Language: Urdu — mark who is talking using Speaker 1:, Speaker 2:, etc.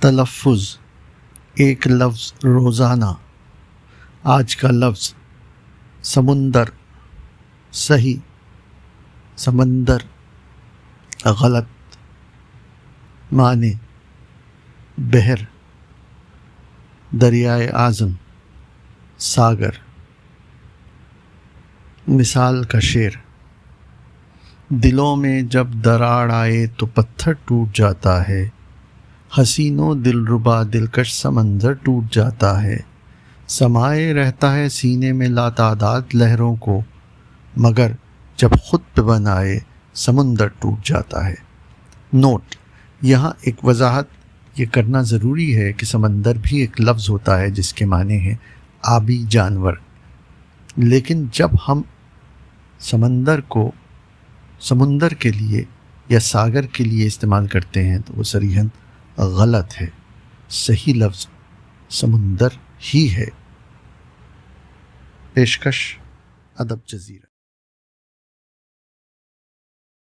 Speaker 1: تلفظ ایک لفظ روزانہ. آج کا لفظ سمندر صحیح، سمندر غلط. معنی بحر، دریائے اعظم، ساگر. مثال کا شعر: دلوں میں جب دراڑ آئے تو پتھر ٹوٹ جاتا ہے، حسینوں دلربا دلکش سمندر ٹوٹ جاتا ہے. سمائے رہتا ہے سینے میں لاتعداد لہروں کو، مگر جب خود پہ بن آئے سمندر ٹوٹ جاتا ہے. نوٹ: یہاں ایک وضاحت یہ کرنا ضروری ہے کہ سمندر بھی ایک لفظ ہوتا ہے جس کے معنی ہے آبی جانور، لیکن جب ہم سمندر کو سمندر کے لیے یا ساگر کے لیے استعمال کرتے ہیں تو وہ صریحاً غلط ہے. صحیح لفظ سمندر ہی ہے. پیشکش ادب جزیرہ.